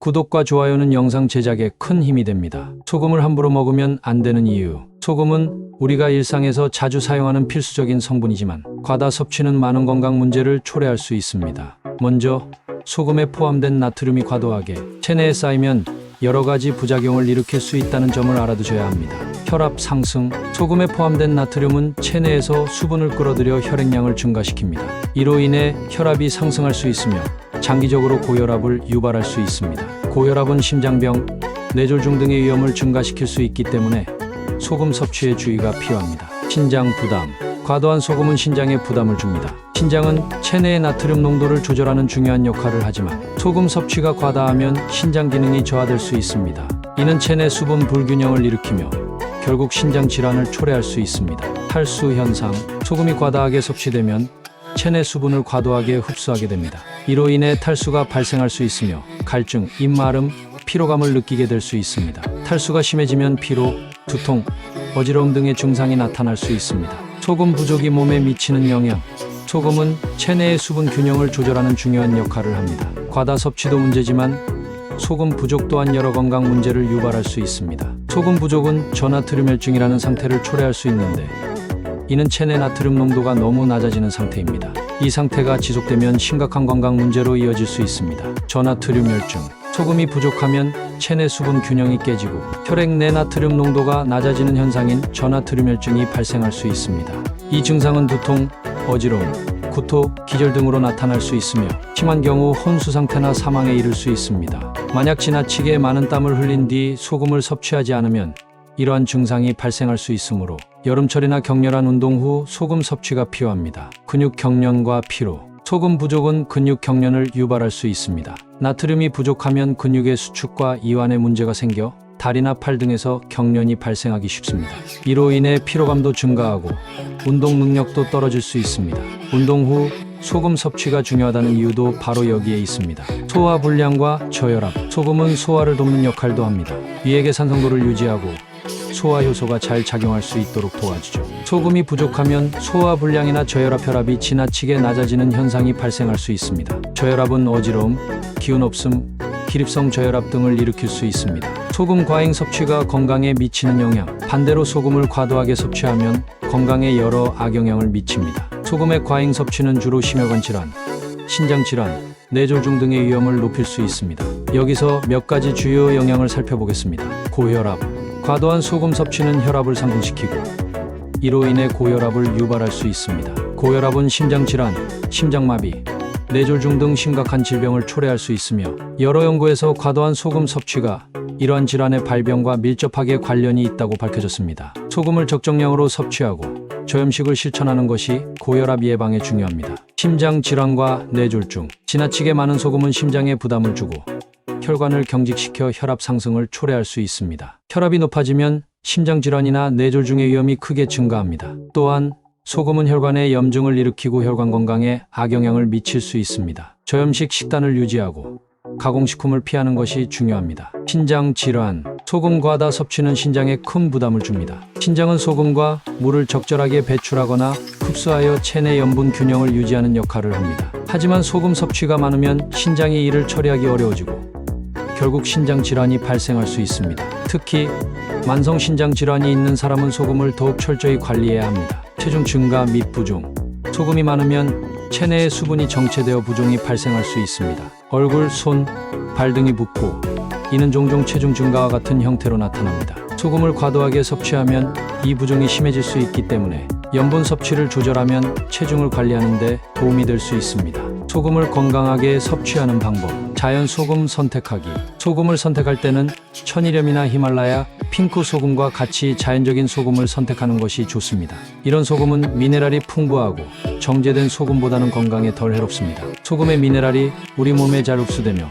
구독과 좋아요는 영상 제작에 큰 힘이 됩니다. 소금을 함부로 먹으면 안 되는 이유. 소금은 우리가 일상에서 자주 사용하는 필수적인 성분이지만 과다 섭취는 많은 건강 문제를 초래할 수 있습니다. 먼저 소금에 포함된 나트륨이 과도하게 체내에 쌓이면 여러 가지 부작용을 일으킬 수 있다는 점을 알아두셔야 합니다. 혈압 상승. 소금에 포함된 나트륨은 체내에서 수분을 끌어들여 혈액량을 증가시킵니다. 이로 인해 혈압이 상승할 수 있으며 장기적으로 고혈압을 유발할 수 있습니다. 고혈압은 심장병, 뇌졸중 등의 위험을 증가시킬 수 있기 때문에 소금 섭취에 주의가 필요합니다. 신장 부담. 과도한 소금은 신장에 부담을 줍니다. 신장은 체내의 나트륨 농도를 조절하는 중요한 역할을 하지만 소금 섭취가 과다하면 신장 기능이 저하될 수 있습니다. 이는 체내 수분 불균형을 일으키며 결국 신장 질환을 초래할 수 있습니다. 탈수 현상. 소금이 과다하게 섭취되면 체내 수분을 과도하게 흡수하게 됩니다. 이로 인해 탈수가 발생할 수 있으며 갈증, 입마름, 피로감을 느끼게 될 수 있습니다. 탈수가 심해지면 피로, 두통, 어지러움 등의 증상이 나타날 수 있습니다. 소금 부족이 몸에 미치는 영향. 소금은 체내의 수분 균형을 조절하는 중요한 역할을 합니다. 과다 섭취도 문제지만 소금 부족 또한 여러 건강 문제를 유발할 수 있습니다. 소금 부족은 저나트륨혈증이라는 상태를 초래할 수 있는데 이는 체내 나트륨 농도가 너무 낮아지는 상태입니다. 이 상태가 지속되면 심각한 건강 문제로 이어질 수 있습니다. 저나트륨혈증. 소금이 부족하면 체내 수분 균형이 깨지고 혈액 내 나트륨 농도가 낮아지는 현상인 저나트륨혈증이 발생할 수 있습니다. 이 증상은 두통, 어지러움, 구토, 기절 등으로 나타날 수 있으며 심한 경우 혼수 상태나 사망에 이를 수 있습니다. 만약 지나치게 많은 땀을 흘린 뒤 소금을 섭취하지 않으면 이러한 증상이 발생할 수 있으므로 여름철이나 격렬한 운동 후 소금 섭취가 필요합니다. 근육 경련과 피로. 소금 부족은 근육 경련을 유발할 수 있습니다. 나트륨이 부족하면 근육의 수축과 이완에 문제가 생겨 다리나 팔 등에서 경련이 발생하기 쉽습니다. 이로 인해 피로감도 증가하고 운동 능력도 떨어질 수 있습니다. 운동 후 소금 섭취가 중요하다는 이유도 바로 여기에 있습니다. 소화 불량과 저혈압. 소금은 소화를 돕는 역할도 합니다. 위액의 산성도를 유지하고 소화 효소가 잘 작용할 수 있도록 도와주죠. 소금이 부족하면 소화 불량이나 저혈압, 혈압이 지나치게 낮아지는 현상이 발생할 수 있습니다. 저혈압은 어지러움, 기운 없음, 기립성 저혈압 등을 일으킬 수 있습니다. 소금 과잉 섭취가 건강에 미치는 영향. 반대로 소금을 과도하게 섭취하면 건강에 여러 악영향을 미칩니다. 소금의 과잉 섭취는 주로 심혈관 질환, 신장 질환, 뇌졸중 등의 위험을 높일 수 있습니다. 여기서 몇 가지 주요 영향을 살펴보겠습니다. 고혈압. 과도한 소금 섭취는 혈압을 상승시키고 이로 인해 고혈압을 유발할 수 있습니다. 고혈압은 심장질환, 심장마비, 뇌졸중 등 심각한 질병을 초래할 수 있으며 여러 연구에서 과도한 소금 섭취가 이러한 질환의 발병과 밀접하게 관련이 있다고 밝혀졌습니다. 소금을 적정량으로 섭취하고 저염식을 실천하는 것이 고혈압 예방에 중요합니다. 심장질환과 뇌졸중. 지나치게 많은 소금은 심장에 부담을 주고 혈관을 경직시켜 혈압 상승을 초래할 수 있습니다. 혈압이 높아지면 심장질환이나 뇌졸중의 위험이 크게 증가합니다. 또한 소금은 혈관에 염증을 일으키고 혈관 건강에 악영향을 미칠 수 있습니다. 저염식 식단을 유지하고 가공식품을 피하는 것이 중요합니다. 신장질환. 소금 과다 섭취는 신장에 큰 부담을 줍니다. 신장은 소금과 물을 적절하게 배출하거나 흡수하여 체내 염분 균형을 유지하는 역할을 합니다. 하지만 소금 섭취가 많으면 신장이 이를 처리하기 어려워지고 결국 신장 질환이 발생할 수 있습니다. 특히 만성 신장 질환이 있는 사람은 소금을 더욱 철저히 관리해야 합니다. 체중 증가 및 부종. 소금이 많으면 체내의 수분이 정체되어 부종이 발생할 수 있습니다. 얼굴, 손, 발 등이 붓고 이는 종종 체중 증가와 같은 형태로 나타납니다. 소금을 과도하게 섭취하면 이 부종이 심해질 수 있기 때문에 염분 섭취를 조절하면 체중을 관리하는 데 도움이 될 수 있습니다. 소금을 건강하게 섭취하는 방법. 자연 소금 선택하기. 소금을 선택할 때는 천일염이나 히말라야, 핑크 소금과 같이 자연적인 소금을 선택하는 것이 좋습니다. 이런 소금은 미네랄이 풍부하고 정제된 소금보다는 건강에 덜 해롭습니다. 소금의 미네랄이 우리 몸에 잘 흡수되며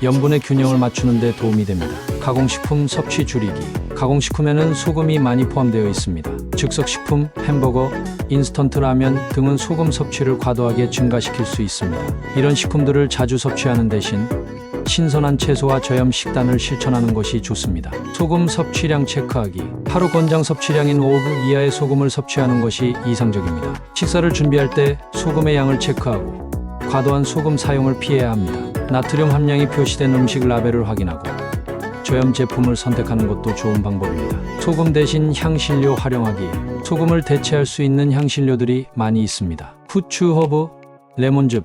염분의 균형을 맞추는 데 도움이 됩니다. 가공식품 섭취 줄이기. 가공식품에는 소금이 많이 포함되어 있습니다. 즉석식품, 햄버거, 인스턴트 라면 등은 소금 섭취를 과도하게 증가시킬 수 있습니다. 이런 식품들을 자주 섭취하는 대신 신선한 채소와 저염 식단을 실천하는 것이 좋습니다. 소금 섭취량 체크하기. 하루 권장 섭취량인 5급 이하의 소금을 섭취하는 것이 이상적입니다. 식사를 준비할 때 소금의 양을 체크하고 과도한 소금 사용을 피해야 합니다. 나트륨 함량이 표시된 음식 라벨을 확인하고 저염 제품을 선택하는 것도 좋은 방법입니다. 소금 대신 향신료 활용하기. 소금을 대체할 수 있는 향신료들이 많이 있습니다. 후추, 허브, 레몬즙,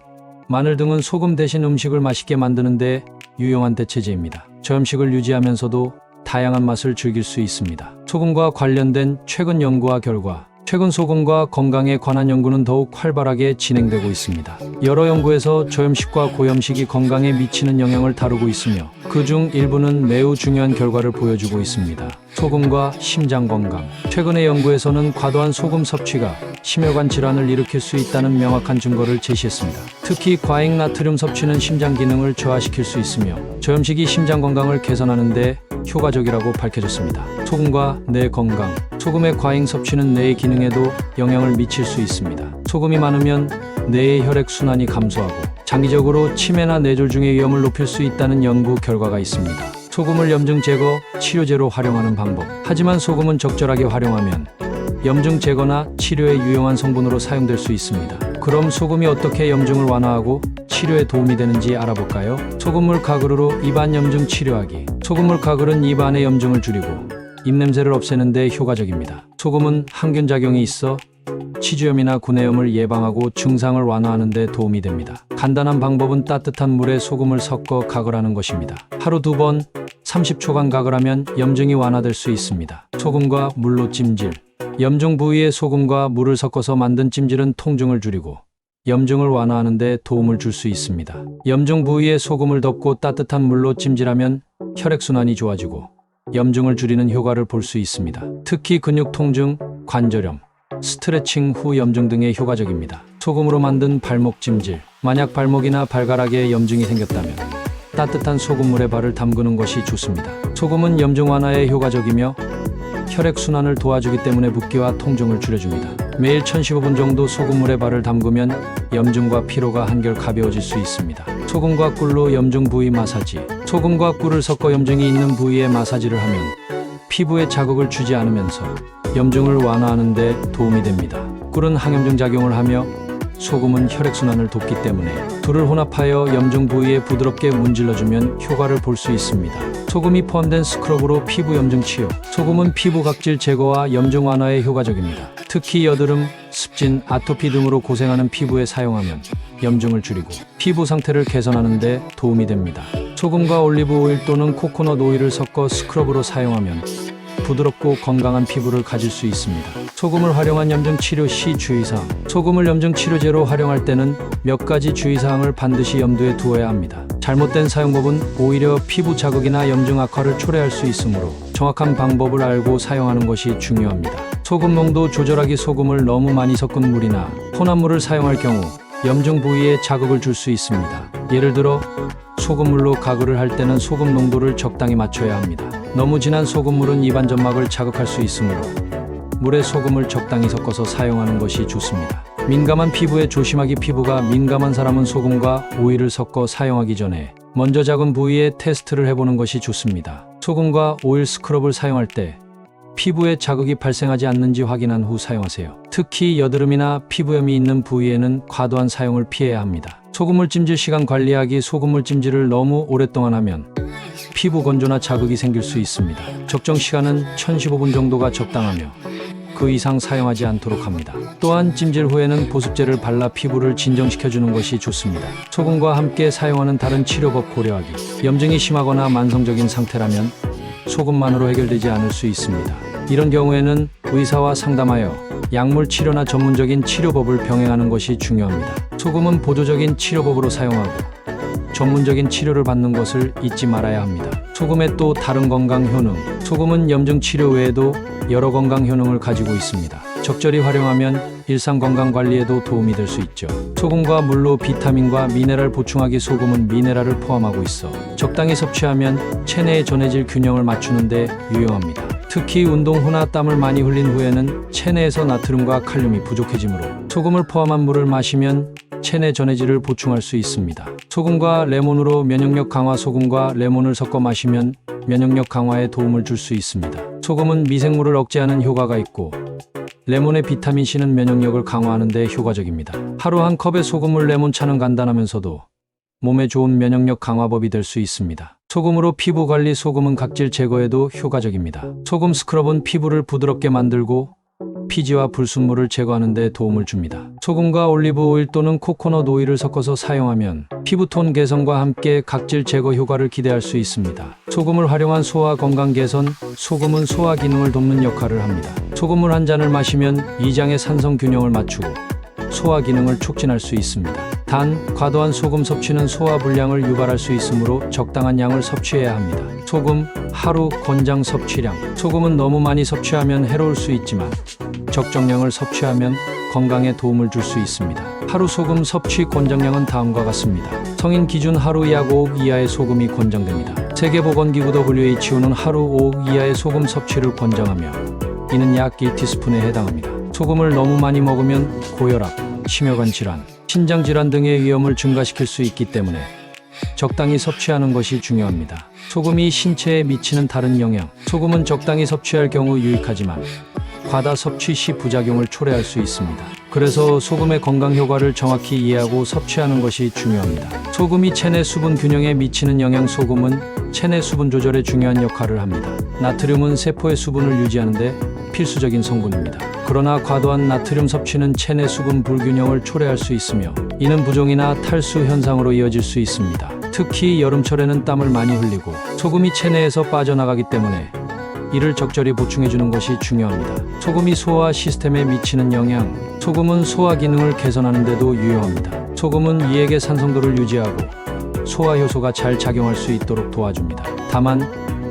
마늘 등은 소금 대신 음식을 맛있게 만드는 데 유용한 대체제입니다. 저염식을 유지하면서도 다양한 맛을 즐길 수 있습니다. 소금과 관련된 최근 연구와 결과. 최근 소금과 건강에 관한 연구는 더욱 활발하게 진행되고 있습니다. 여러 연구에서 저염식과 고염식이 건강에 미치는 영향을 다루고 있으며 그중 일부는 매우 중요한 결과를 보여주고 있습니다. 소금과 심장 건강. 최근의 연구에서는 과도한 소금 섭취가 심혈관 질환을 일으킬 수 있다는 명확한 증거를 제시했습니다. 특히 과잉 나트륨 섭취는 심장 기능을 저하시킬 수 있으며 저염식이 심장 건강을 개선하는 데 효과적이라고 밝혀졌습니다. 소금과 뇌 건강. 소금의 과잉 섭취는 뇌의 기능에도 영향을 미칠 수 있습니다. 소금이 많으면 뇌의 혈액 순환이 감소하고 장기적으로 치매나 뇌졸중의 위험을 높일 수 있다는 연구 결과가 있습니다. 소금을 염증 제거, 치료제로 활용하는 방법. 하지만 소금은 적절하게 활용하면 염증 제거나 치료에 유용한 성분으로 사용될 수 있습니다. 그럼 소금이 어떻게 염증을 완화하고 치료에 도움이 되는지 알아볼까요? 소금물 가글으로 입안 염증 치료하기. 소금물 가글은 입안의 염증을 줄이고 입냄새를 없애는 데 효과적입니다. 소금은 항균 작용이 있어 치주염이나 구내염을 예방하고 증상을 완화하는 데 도움이 됩니다. 간단한 방법은 따뜻한 물에 소금을 섞어 가글하는 것입니다. 하루 2번 30초간 가글하면 염증이 완화될 수 있습니다. 소금과 물로 찜질. 염증 부위에 소금과 물을 섞어서 만든 찜질은 통증을 줄이고 염증을 완화하는 데 도움을 줄 수 있습니다. 염증 부위에 소금을 덮고 따뜻한 물로 찜질하면 혈액순환이 좋아지고 염증을 줄이는 효과를 볼 수 있습니다. 특히 근육 통증, 관절염, 스트레칭 후 염증 등에 효과적입니다. 소금으로 만든 발목 찜질. 만약 발목이나 발가락에 염증이 생겼다면 따뜻한 소금물에 발을 담그는 것이 좋습니다. 소금은 염증 완화에 효과적이며 혈액순환을 도와주기 때문에 붓기와 통증을 줄여줍니다. 매일 1015분 정도 소금물에 발을 담그면 염증과 피로가 한결 가벼워질 수 있습니다. 소금과 꿀로 염증 부위 마사지. 소금과 꿀을 섞어 염증이 있는 부위에 마사지를 하면 피부에 자극을 주지 않으면서 염증을 완화하는 데 도움이 됩니다. 꿀은 항염증 작용을 하며 소금은 혈액순환을 돕기 때문에 둘을 혼합하여 염증 부위에 부드럽게 문질러주면 효과를 볼 수 있습니다. 소금이 포함된 스크럽으로 피부 염증 치료. 소금은 피부 각질 제거와 염증 완화에 효과적입니다. 특히 여드름, 습진, 아토피 등으로 고생하는 피부에 사용하면 염증을 줄이고 피부 상태를 개선하는 데 도움이 됩니다. 소금과 올리브 오일 또는 코코넛 오일을 섞어 스크럽으로 사용하면 부드럽고 건강한 피부를 가질 수 있습니다. 소금을 활용한 염증 치료 시 주의사항. 소금을 염증 치료제로 활용할 때는 몇 가지 주의사항을 반드시 염두에 두어야 합니다. 잘못된 사용법은 오히려 피부 자극이나 염증 악화를 초래할 수 있으므로 정확한 방법을 알고 사용하는 것이 중요합니다. 소금 농도 조절하기. 소금을 너무 많이 섞은 물이나 혼합물을 사용할 경우 염증 부위에 자극을 줄 수 있습니다. 예를 들어 소금물로 가글을 할 때는 소금 농도를 적당히 맞춰야 합니다. 너무 진한 소금물은 입안 점막을 자극할 수 있으므로 물에 소금을 적당히 섞어서 사용하는 것이 좋습니다. 민감한 피부에 조심하기. 피부가 민감한 사람은 소금과 오일을 섞어 사용하기 전에 먼저 작은 부위에 테스트를 해보는 것이 좋습니다. 소금과 오일 스크럽을 사용할 때 피부에 자극이 발생하지 않는지 확인한 후 사용하세요. 특히 여드름이나 피부염이 있는 부위에는 과도한 사용을 피해야 합니다. 소금물 찜질 시간 관리하기. 소금물 찜질을 너무 오랫동안 하면 피부 건조나 자극이 생길 수 있습니다. 적정 시간은 1015분 정도가 적당하며 그 이상 사용하지 않도록 합니다. 또한 찜질 후에는 보습제를 발라 피부를 진정시켜주는 것이 좋습니다. 소금과 함께 사용하는 다른 치료법 고려하기. 염증이 심하거나 만성적인 상태라면 소금만으로 해결되지 않을 수 있습니다. 이런 경우에는 의사와 상담하여 약물 치료나 전문적인 치료법을 병행하는 것이 중요합니다. 소금은 보조적인 치료법으로 사용하고 전문적인 치료를 받는 것을 잊지 말아야 합니다. 소금의 또 다른 건강 효능. 소금은 염증 치료 외에도 여러 건강 효능을 가지고 있습니다. 적절히 활용하면 일상 건강 관리에도 도움이 될 수 있죠. 소금과 물로 비타민과 미네랄 보충하기. 소금은 미네랄을 포함하고 있어 적당히 섭취하면 체내의 전해질 균형을 맞추는 데 유용합니다. 특히 운동 후나 땀을 많이 흘린 후에는 체내에서 나트륨과 칼륨이 부족해지므로 소금을 포함한 물을 마시면 체내 전해질을 보충할 수 있습니다. 소금과 레몬으로 면역력 강화. 소금과 레몬을 섞어 마시면 면역력 강화에 도움을 줄 수 있습니다. 소금은 미생물을 억제하는 효과가 있고 레몬의 비타민C는 면역력을 강화하는 데 효과적입니다. 하루 한 컵의 소금물 레몬차는 간단하면서도 몸에 좋은 면역력 강화법이 될 수 있습니다. 소금으로 피부 관리. 소금은 각질 제거에도 효과적입니다. 소금 스크럽은 피부를 부드럽게 만들고 피지와 불순물을 제거하는 데 도움을 줍니다. 소금과 올리브 오일 또는 코코넛 오일을 섞어서 사용하면 피부톤 개선과 함께 각질 제거 효과를 기대할 수 있습니다. 소금을 활용한 소화 건강 개선. 소금은 소화 기능을 돕는 역할을 합니다. 소금물 한 잔을 마시면 위장의 산성 균형을 맞추고 소화 기능을 촉진할 수 있습니다. 단, 과도한 소금 섭취는 소화 불량을 유발할 수 있으므로 적당한 양을 섭취해야 합니다. 소금, 하루 권장 섭취량. 소금은 너무 많이 섭취하면 해로울 수 있지만 적정량을 섭취하면 건강에 도움을 줄 수 있습니다. 하루 소금 섭취 권장량은 다음과 같습니다. 성인 기준 하루 약 5억 이하의 소금이 권장됩니다. 세계보건기구 WHO는 하루 5억 이하의 소금 섭취를 권장하며 이는 약 1티스푼에 해당합니다. 소금을 너무 많이 먹으면 고혈압, 심혈관 질환, 신장 질환 등의 위험을 증가시킬 수 있기 때문에 적당히 섭취하는 것이 중요합니다. 소금이 신체에 미치는 다른 영향. 소금은 적당히 섭취할 경우 유익하지만 과다 섭취 시 부작용을 초래할 수 있습니다. 그래서 소금의 건강 효과를 정확히 이해하고 섭취하는 것이 중요합니다. 소금이 체내 수분 균형에 미치는 영향. 소금은 체내 수분 조절에 중요한 역할을 합니다. 나트륨은 세포의 수분을 유지하는 데 필수적인 성분입니다. 그러나 과도한 나트륨 섭취는 체내 수분 불균형을 초래할 수 있으며 이는 부종이나 탈수 현상으로 이어질 수 있습니다. 특히 여름철에는 땀을 많이 흘리고 소금이 체내에서 빠져나가기 때문에 이를 적절히 보충해주는 것이 중요합니다. 소금이 소화 시스템에 미치는 영향. 소금은 소화 기능을 개선하는 데도 유용합니다. 소금은 위액의 산성도를 유지하고 소화 효소가 잘 작용할 수 있도록 도와줍니다. 다만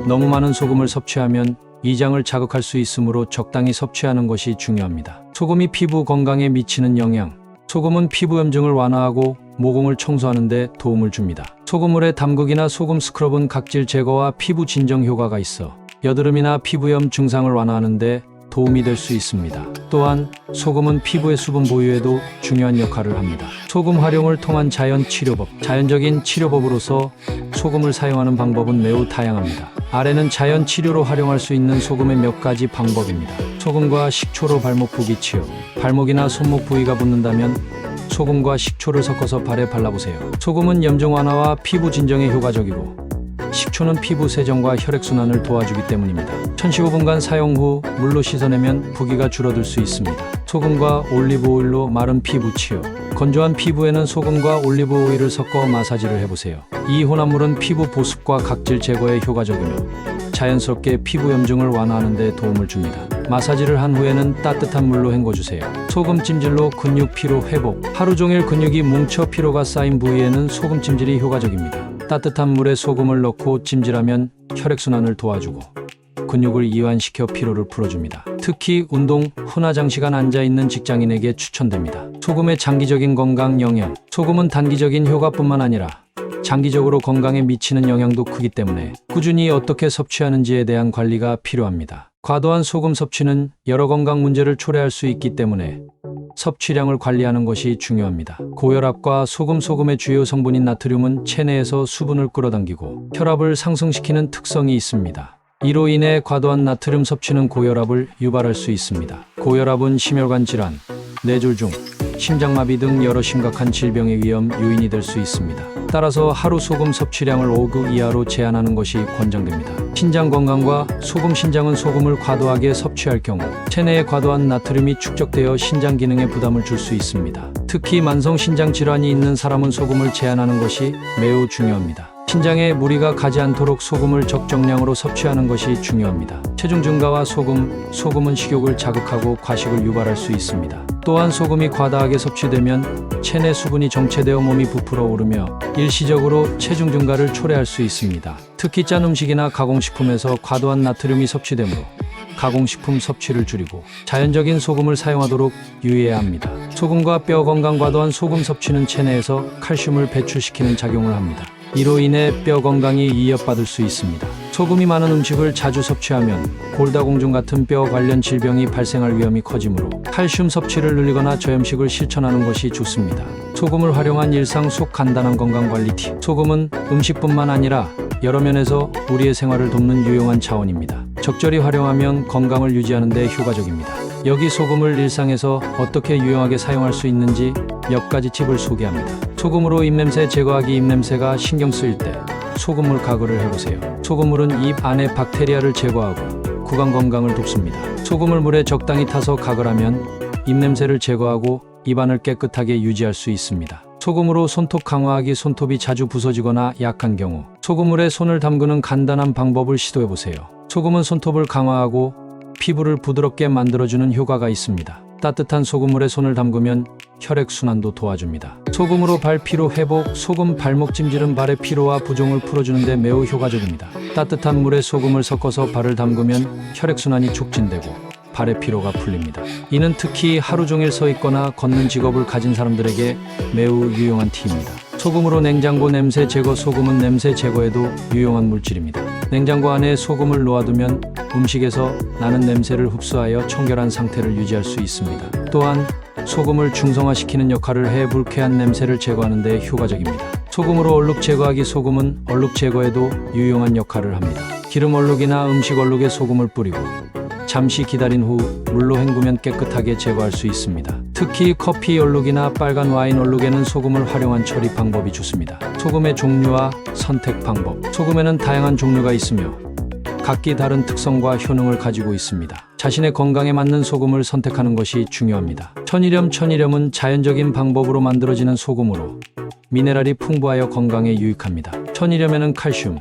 너무 많은 소금을 섭취하면 위장을 자극할 수 있으므로 적당히 섭취하는 것이 중요합니다. 소금이 피부 건강에 미치는 영향. 소금은 피부염증을 완화하고 모공을 청소하는 데 도움을 줍니다. 소금물에 담그기나 소금 스크럽은 각질 제거와 피부 진정 효과가 있어 여드름이나 피부염 증상을 완화하는 데 도움이 될 수 있습니다. 또한 소금은 피부의 수분 보유에도 중요한 역할을 합니다. 소금 활용을 통한 자연 치료법. 자연적인 치료법으로서 소금을 사용하는 방법은 매우 다양합니다. 아래는 자연 치료로 활용할 수 있는 소금의 몇 가지 방법입니다. 소금과 식초로 발목 부기 치료. 발목이나 손목 부위가 붓는다면 소금과 식초를 섞어서 발에 발라보세요. 소금은 염증 완화와 피부 진정에 효과적이고 식초는 피부 세정과 혈액순환을 도와주기 때문입니다. 1015분간 사용 후 물로 씻어내면 부기가 줄어들 수 있습니다. 소금과 올리브 오일로 마른 피부 치유. 건조한 피부에는 소금과 올리브 오일을 섞어 마사지를 해보세요. 이 혼합물은 피부 보습과 각질 제거에 효과적이며 자연스럽게 피부 염증을 완화하는 데 도움을 줍니다. 마사지를 한 후에는 따뜻한 물로 헹궈주세요. 소금 찜질로 근육 피로 회복. 하루 종일 근육이 뭉쳐 피로가 쌓인 부위에는 소금 찜질이 효과적입니다. 따뜻한 물에 소금을 넣고 찜질하면 혈액순환을 도와주고 근육을 이완시켜 피로를 풀어줍니다. 특히 운동 후 장시간 앉아있는 직장인에게 추천됩니다. 소금의 장기적인 건강 영향. 소금은 단기적인 효과뿐만 아니라 장기적으로 건강에 미치는 영향도 크기 때문에 꾸준히 어떻게 섭취하는지에 대한 관리가 필요합니다. 과도한 소금 섭취는 여러 건강 문제를 초래할 수 있기 때문에 섭취량을 관리하는 것이 중요합니다. 고혈압과 소금의 주요 성분인 나트륨은 체내에서 수분을 끌어당기고 혈압을 상승시키는 특성이 있습니다. 이로 인해 과도한 나트륨 섭취는 고혈압을 유발할 수 있습니다. 고혈압은 심혈관 질환, 뇌졸중, 심장마비 등 여러 심각한 질병의 위험 요인이 될 수 있습니다. 따라서 하루 소금 섭취량을 5급 이하로 제한하는 것이 권장됩니다. 신장 건강과 소금. 신장은 소금을 과도하게 섭취할 경우 체내에 과도한 나트륨이 축적되어 신장 기능에 부담을 줄 수 있습니다. 특히 만성 신장 질환이 있는 사람은 소금을 제한하는 것이 매우 중요합니다. 신장에 무리가 가지 않도록 소금을 적정량으로 섭취하는 것이 중요합니다. 체중 증가와 소금은 식욕을 자극하고 과식을 유발할 수 있습니다. 또한 소금이 과다하게 섭취되면 체내 수분이 정체되어 몸이 부풀어 오르며 일시적으로 체중 증가를 초래할 수 있습니다. 특히 짠 음식이나 가공식품에서 과도한 나트륨이 섭취되므로 가공식품 섭취를 줄이고 자연적인 소금을 사용하도록 유의해야 합니다. 소금과 뼈 건강. 과도한 소금 섭취는 체내에서 칼슘을 배출시키는 작용을 합니다. 이로 인해 뼈 건강이 위협받을 수 있습니다. 소금이 많은 음식을 자주 섭취하면 골다공증 같은 뼈 관련 질병이 발생할 위험이 커지므로 칼슘 섭취를 늘리거나 저염식을 실천하는 것이 좋습니다. 소금을 활용한 일상 속 간단한 건강관리 팁. 소금은 음식뿐만 아니라 여러 면에서 우리의 생활을 돕는 유용한 자원입니다. 적절히 활용하면 건강을 유지하는 데 효과적입니다. 여기 소금을 일상에서 어떻게 유용하게 사용할 수 있는지 몇 가지 팁을 소개합니다. 소금으로 입냄새 제거하기. 입냄새가 신경 쓰일 때 소금물 가글을 해보세요. 소금물은 입 안의 박테리아를 제거하고 구강 건강을 돕습니다. 소금을 물에 적당히 타서 가글하면 입냄새를 제거하고 입안을 깨끗하게 유지할 수 있습니다. 소금으로 손톱 강화하기. 손톱이 자주 부서지거나 약한 경우 소금물에 손을 담그는 간단한 방법을 시도해보세요. 소금은 손톱을 강화하고 피부를 부드럽게 만들어주는 효과가 있습니다. 따뜻한 소금물에 손을 담그면 혈액순환도 도와줍니다. 소금으로 발 피로 회복. 소금 발목 찜질은 발의 피로와 부종을 풀어주는 데 매우 효과적입니다. 따뜻한 물에 소금을 섞어서 발을 담그면 혈액순환이 촉진되고 발의 피로가 풀립니다. 이는 특히 하루 종일 서 있거나 걷는 직업을 가진 사람들에게 매우 유용한 팁입니다. 소금으로 냉장고 냄새 제거. 소금은 냄새 제거에도 유용한 물질입니다. 냉장고 안에 소금을 놓아두면 음식에서 나는 냄새를 흡수하여 청결한 상태를 유지할 수 있습니다. 또한 소금을 중성화시키는 역할을 해 불쾌한 냄새를 제거하는 데 효과적입니다. 소금으로 얼룩 제거하기. 소금은 얼룩 제거에도 유용한 역할을 합니다. 기름 얼룩이나 음식 얼룩에 소금을 뿌리고 잠시 기다린 후 물로 헹구면 깨끗하게 제거할 수 있습니다. 특히 커피 얼룩이나 빨간 와인 얼룩에는 소금을 활용한 처리 방법이 좋습니다. 소금의 종류와 선택 방법. 소금에는 다양한 종류가 있으며 각기 다른 특성과 효능을 가지고 있습니다. 자신의 건강에 맞는 소금을 선택하는 것이 중요합니다. 천일염은 자연적인 방법으로 만들어지는 소금으로 미네랄이 풍부하여 건강에 유익합니다. 천일염에는 칼슘,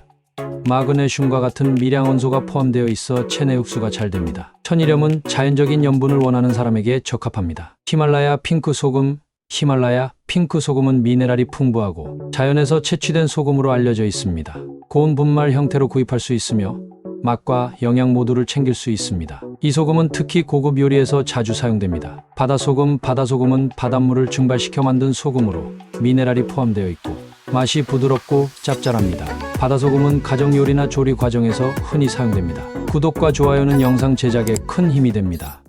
마그네슘과 같은 미량원소가 포함되어 있어 체내 흡수가 잘 됩니다. 천일염은 자연적인 염분을 원하는 사람에게 적합합니다. 히말라야 핑크 소금. 히말라야 핑크 소금은 미네랄이 풍부하고 자연에서 채취된 소금으로 알려져 있습니다. 고운 분말 형태로 구입할 수 있으며 맛과 영양 모두를 챙길 수 있습니다. 이 소금은 특히 고급 요리에서 자주 사용됩니다. 바다소금. 바다소금은 바닷물을 증발시켜 만든 소금으로 미네랄이 포함되어 있고 맛이 부드럽고 짭짤합니다. 바다소금은 가정 요리나 조리 과정에서 흔히 사용됩니다. 구독과 좋아요는 영상 제작에 큰 힘이 됩니다.